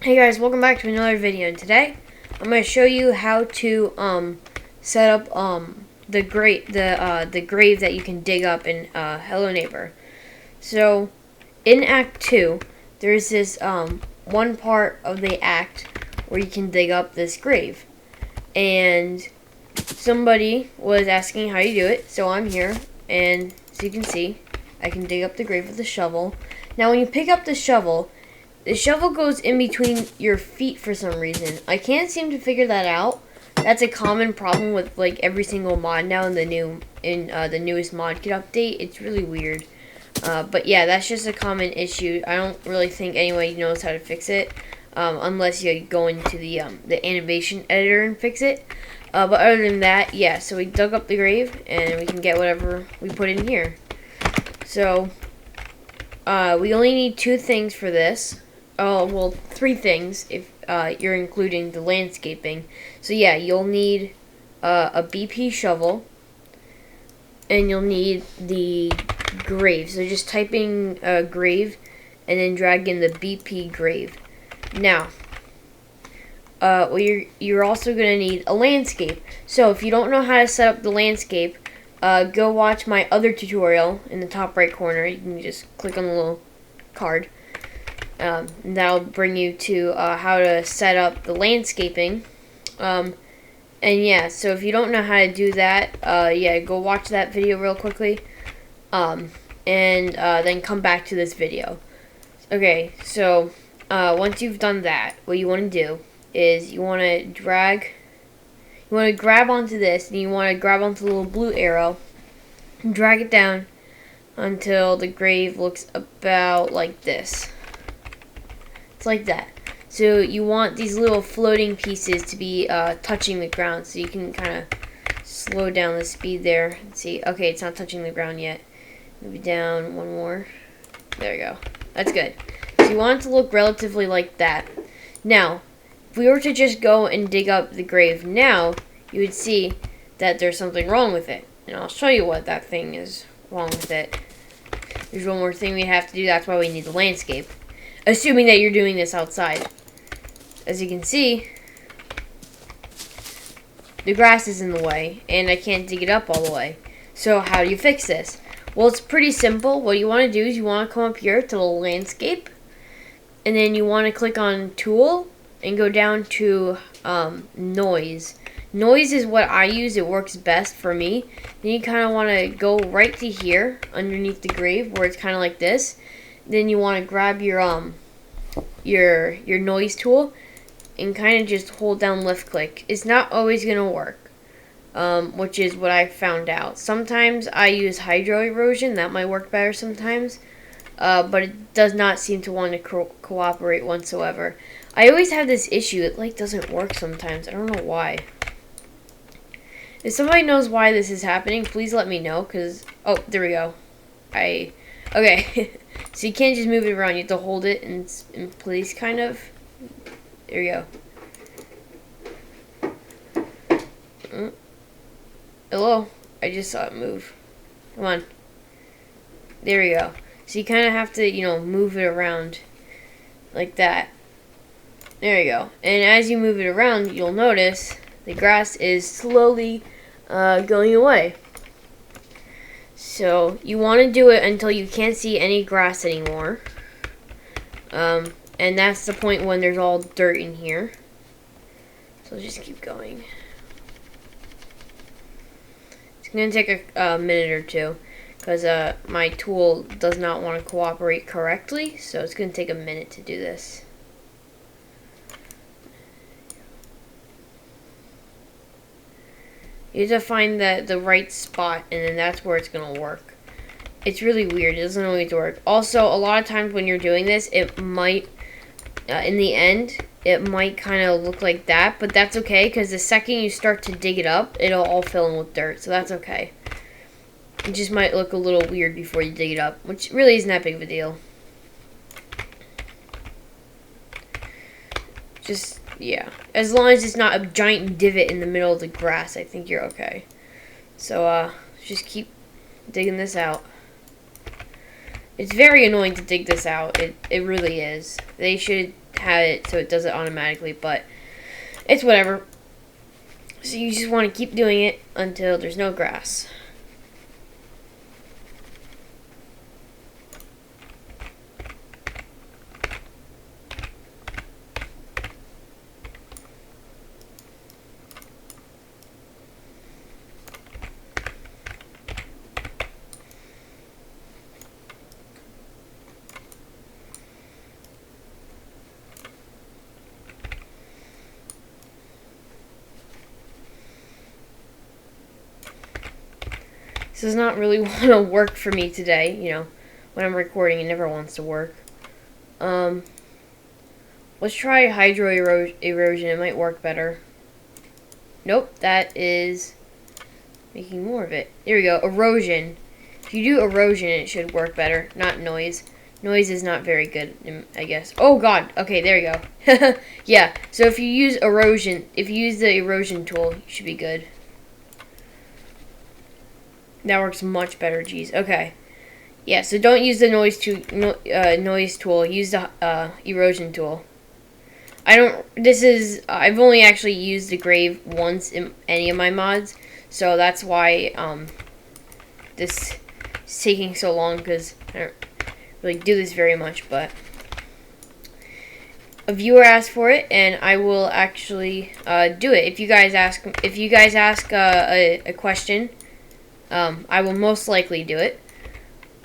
Hey guys, welcome back to another video, and today I'm going to show you how to set up the grave that you can dig up in Hello Neighbor. So in Act 2, there's this one part of the act where you can dig up this grave, and somebody was asking how you do it, so I'm here, and as you can see, I can dig up the grave with the shovel. Now when you pick up the shovel goes in between your feet for some reason. I can't seem to figure that out. That's a common problem with like every single mod now in the newest mod kit update. It's really weird. But yeah, that's just a common issue. I don't really think anybody knows how to fix it, unless you go into the animation editor and fix it. But other than that, yeah. So we dug up the grave, and we can get whatever we put in here. So we only need 2 things for this. Oh, well, 3 things if you're including the landscaping. So yeah, you'll need a BP shovel, and you'll need the grave. So just typing grave, and then drag in the BP grave. Now, well, you're also gonna need a landscape. So if you don't know how to set up the landscape, go watch my other tutorial in the top right corner. You can just click on the little card. That'll bring you to how to set up the landscaping. And yeah, so if you don't know how to do that, yeah, go watch that video real quickly. And then come back to this video. Okay, so once you've done that, what you want to do is you want to grab onto this, and you want to grab onto the little blue arrow and drag it down until the grave looks about like this. Like that. So you want these little floating pieces to be touching the ground, so you can kind of slow down the speed there and see. Okay, it's not touching the ground yet. Move it down one more. There we go. That's good. So you want it to look relatively like that. Now, if we were to just go and dig up the grave now, you would see that there's something wrong with it. And I'll show you what that thing is wrong with it. There's one more thing we have to do. That's why we need the landscape. Assuming that you're doing this outside. As you can see, the grass is in the way, and I can't dig it up all the way. So how do you fix this? Well, it's pretty simple. What you want to do is you want to come up here to the landscape, and then you want to click on Tool, and go down to Noise. Noise is what I use. It works best for me. Then you kind of want to go right to here, underneath the grave, where it's kind of like this. Then you want to grab your noise tool and kind of just hold down left click. It's not always gonna work, which is what I found out. Sometimes I use hydro erosion. That might work better sometimes, but it does not seem to want to cooperate whatsoever. I always have this issue. It like doesn't work sometimes. I don't know why. If somebody knows why this is happening, please let me know. Cause oh, there we go. Okay. So you can't just move it around. You have to hold it in place, kind of. There you go. Hello? I just saw it move. Come on. There we go. So you kind of have to, move it around like that. There you go. And as you move it around, you'll notice the grass is slowly going away. So you want to do it until you can't see any grass anymore. And that's the point when there's all dirt in here. So just keep going. It's going to take a minute or two, because my tool does not want to cooperate correctly. So it's going to take a minute to do this. You have to find the right spot, and then that's where it's going to work. It's really weird. It doesn't always work. Also, a lot of times when you're doing this, it might, in the end, it might kind of look like that. But that's okay, because the second you start to dig it up, it'll all fill in with dirt. So that's okay. It just might look a little weird before you dig it up, which really isn't that big of a deal. Just, yeah. As long as it's not a giant divot in the middle of the grass, I think you're okay. So, just keep digging this out. It's very annoying to dig this out. It really is. They should have it so it does it automatically, but it's whatever. So you just want to keep doing it until there's no grass. This does not really want to work for me today, you know. When I'm recording, it never wants to work. Let's try hydro erosion. It might work better. Nope, that is making more of it. There we go, erosion. If you do erosion, it should work better, not noise. Noise is not very good, I guess. Oh god, okay, there you go. Yeah, so if you use erosion, if you use the erosion tool, you should be good. That works much better, geez. Okay. Yeah, so don't use the noise tool. Use the erosion tool. I've only actually used the grave once in any of my mods, so that's why this is taking so long, because I don't really do this very much, but a viewer asked for it, and I will actually do it. If you guys ask a question, I will most likely do it,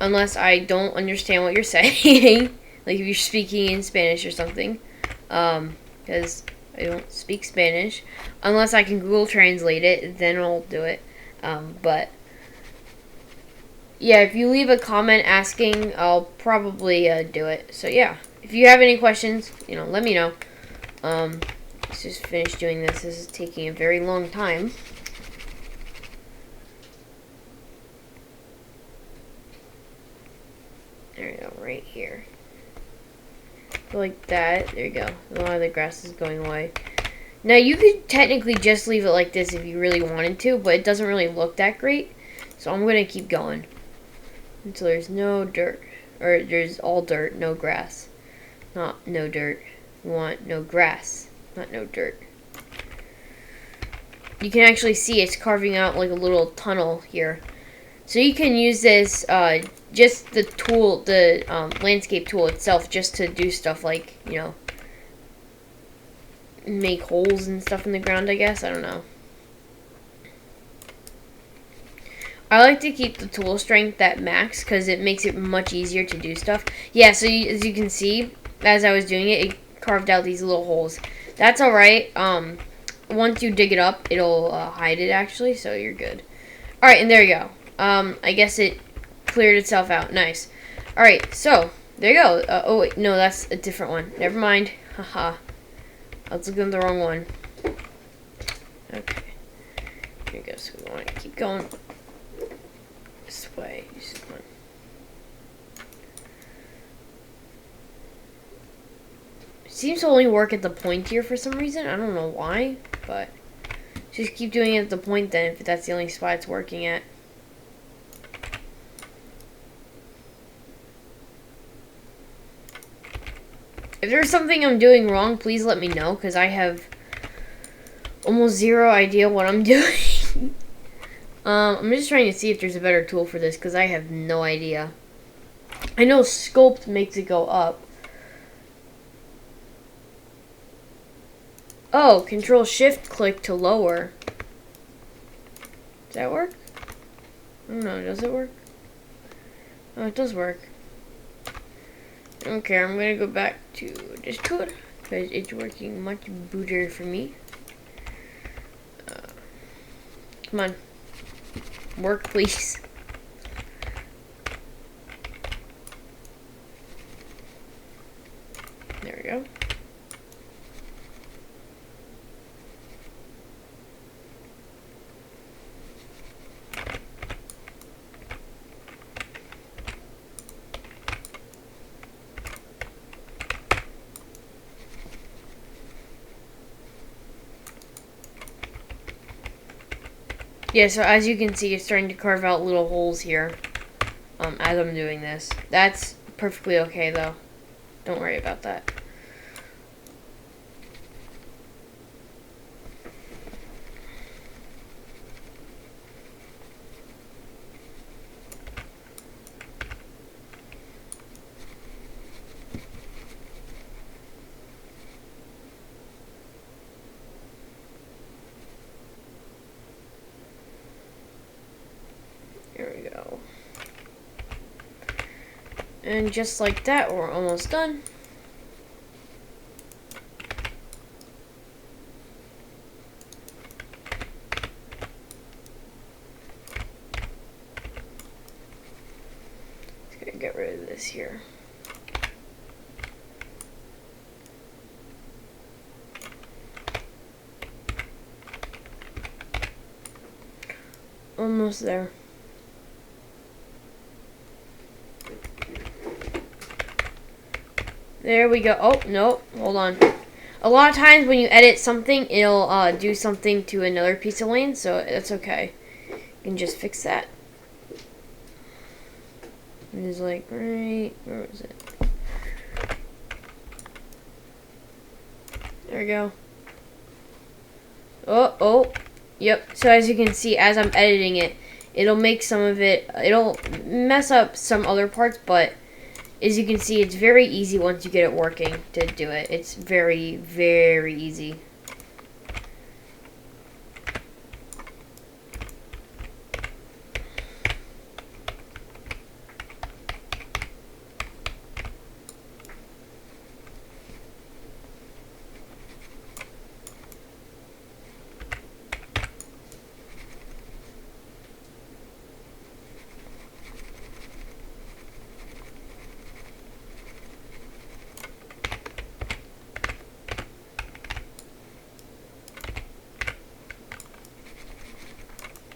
unless I don't understand what you're saying. Like if you're speaking in Spanish or something, because I don't speak Spanish. Unless I can Google Translate it, then I'll do it. But yeah, if you leave a comment asking, I'll probably do it. So yeah, if you have any questions, you know, let me know. Let's just finish doing this. This is taking a very long time. There we go, right here. Go like that. There you go. A lot of the grass is going away. Now, you could technically just leave it like this if you really wanted to, but it doesn't really look that great. So I'm going to keep going until there's no dirt. Or there's all dirt, no grass. Not no dirt. We want no grass, not no dirt. You can actually see it's carving out like a little tunnel here. So you can use this, just the tool, the landscape tool itself, just to do stuff like, you know, make holes and stuff in the ground, I guess. I don't know. I like to keep the tool strength at max because it makes it much easier to do stuff. Yeah, so as you can see, as I was doing it, it carved out these little holes. That's alright. Once you dig it up, it'll hide it actually, so you're good. Alright, and there you go. I guess it cleared itself out. Nice. Alright, so, there you go. Oh, wait, no, that's a different one. Never mind. Haha. I was looking at the wrong one. Okay. Here we go. So we want to keep going this way. It seems to only work at the point here for some reason. I don't know why, but just keep doing it at the point then if that's the only spot it's working at. If there's something I'm doing wrong, please let me know, because I have almost zero idea what I'm doing. I'm just trying to see if there's a better tool for this, because I have no idea. I know Sculpt makes it go up. Oh, Control-Shift-Click to lower. Does that work? I don't know, does it work? Oh, it does work. Okay, I'm gonna go back to this tool because it's working much better for me. Come on, work please. There we go. Yeah, so as you can see, it's starting to carve out little holes here as I'm doing this. That's perfectly okay, though. Don't worry about that. And just like that, we're almost done. Just gonna get rid of this here. Almost there. There we go. Oh, no. Hold on. A lot of times when you edit something, it'll do something to another piece of land, so that's okay. You can just fix that. And it's like, right, where was it? There we go. Oh, yep. So as you can see, as I'm editing it, it'll make some of it, it'll mess up some other parts, but as you can see, it's very easy once you get it working to do it. It's very, very easy.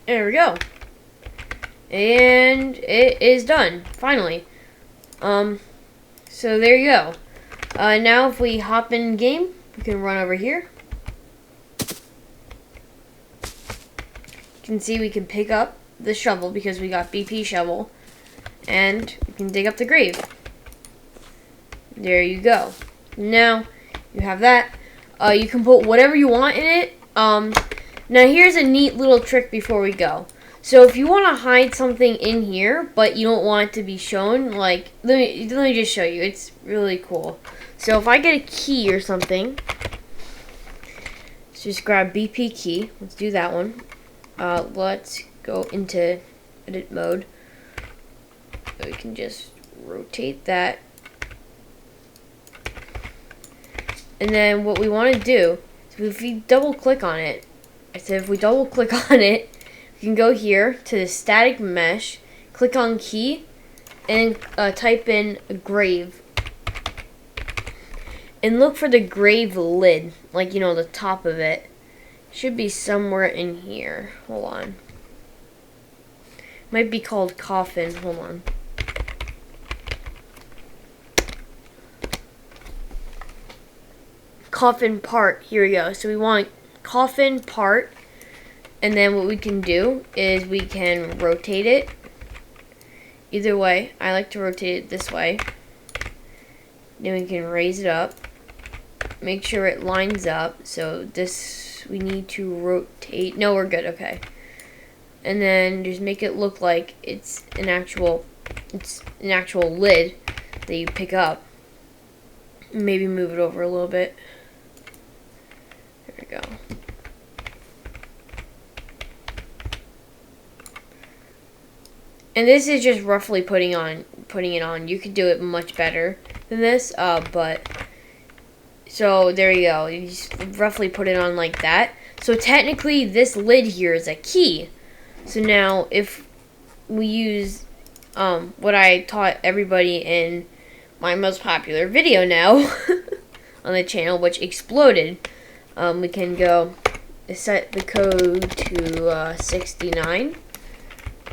There we go. And it is done, finally. So there you go. Now if we hop in game, we can run over here. You can see we can pick up the shovel because we got BP shovel. And we can dig up the grave. There you go. Now you have that. You can put whatever you want in it. Now here's a neat little trick before we go. So if you want to hide something in here, but you don't want it to be shown, like, let me just show you. It's really cool. So if I get a key or something, let's just grab BP key. Let's do that one. Let's go into edit mode. We can just rotate that. And then what we want to do is if we double click on it, if we double click on it, we can go here to the static mesh, click on key, and type in grave. And look for the grave lid, like, you know, the top of it. Should be somewhere in here. Hold on. Might be called coffin. Hold on. Coffin part. Here we go. So we want coffin part, and then what we can do is we can rotate it either way. I like to rotate it this way. Then we can raise it up, make sure it lines up. So this we need to rotate. No, we're good. Okay. And then just make it look like it's an actual lid that you pick up. Maybe move it over a little bit. There we go. And this is just roughly putting it on. You could do it much better than this, but so there you go. You just roughly put it on like that. So technically, this lid here is a key. So now, if we use what I taught everybody in my most popular video now on the channel, which exploded, we can go set the code to 69.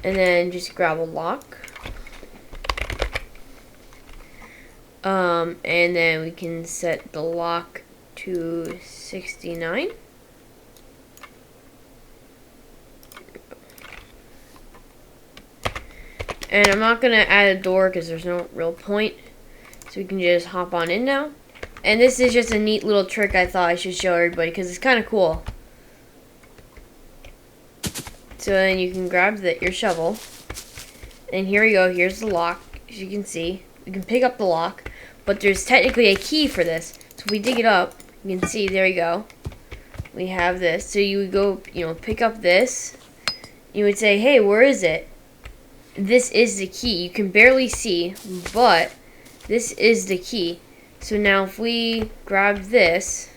And then just grab a lock. And then we can set the lock to 69. And I'm not going to add a door because there's no real point. So we can just hop on in now. And this is just a neat little trick I thought I should show everybody because it's kind of cool. So then you can grab your shovel. And here we go. Here's the lock. As you can see, you can pick up the lock. But there's technically a key for this. So if we dig it up, you can see, there you go. We have this. So you would go, pick up this. You would say, hey, where is it? this is the key. You can barely see, but this is the key. So now if we grab this,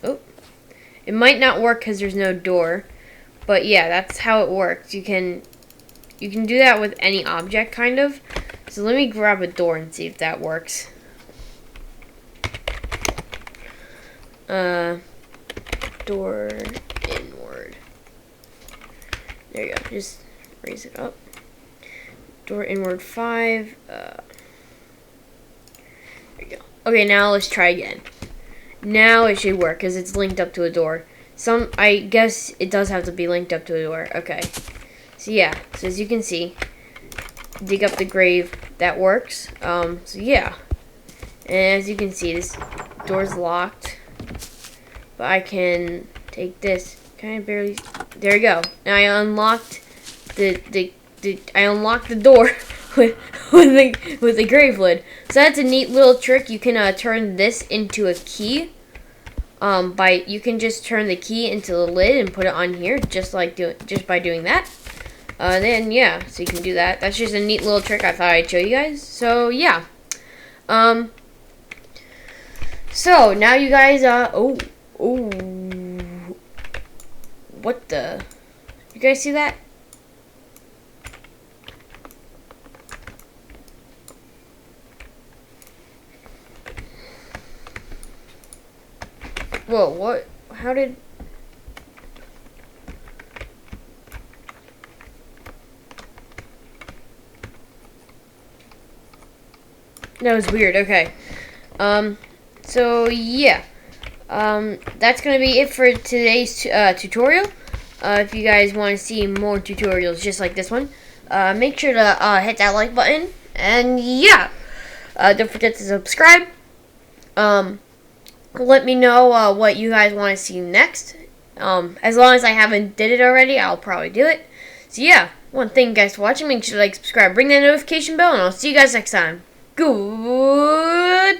oh, it might not work because there's no door, but yeah, that's how it works. You can do that with any object, kind of. So let me grab a door and see if that works. Door inward. There you go. Just raise it up. Door inward 5. There you go. Okay, now let's try again. Now it should work because it's linked up to a door. I guess it does have to be linked up to a door. Okay. So yeah. So as you can see, dig up the grave. That works. So yeah. And as you can see, this door's locked. But I can take this. Can I barely? There you go. Now I unlocked I unlocked the door with the grave lid. So that's a neat little trick. You can turn this into a key. You can just turn the key into the lid and put it on here, just by doing that. Then yeah, so you can do that. That's just a neat little trick I thought I'd show you guys. So yeah. So now you guys what the? You guys see that? Whoa, what? How did... That was weird, okay. So, yeah. That's going to be it for today's tutorial. If you guys want to see more tutorials just like this one, make sure to hit that like button. And, yeah. Don't forget to subscribe. Let me know what you guys want to see next. As long as I haven't did it already, I'll probably do it. So yeah, thank you guys for watching. Make sure to like, subscribe, ring that notification bell, and I'll see you guys next time. Goodbye.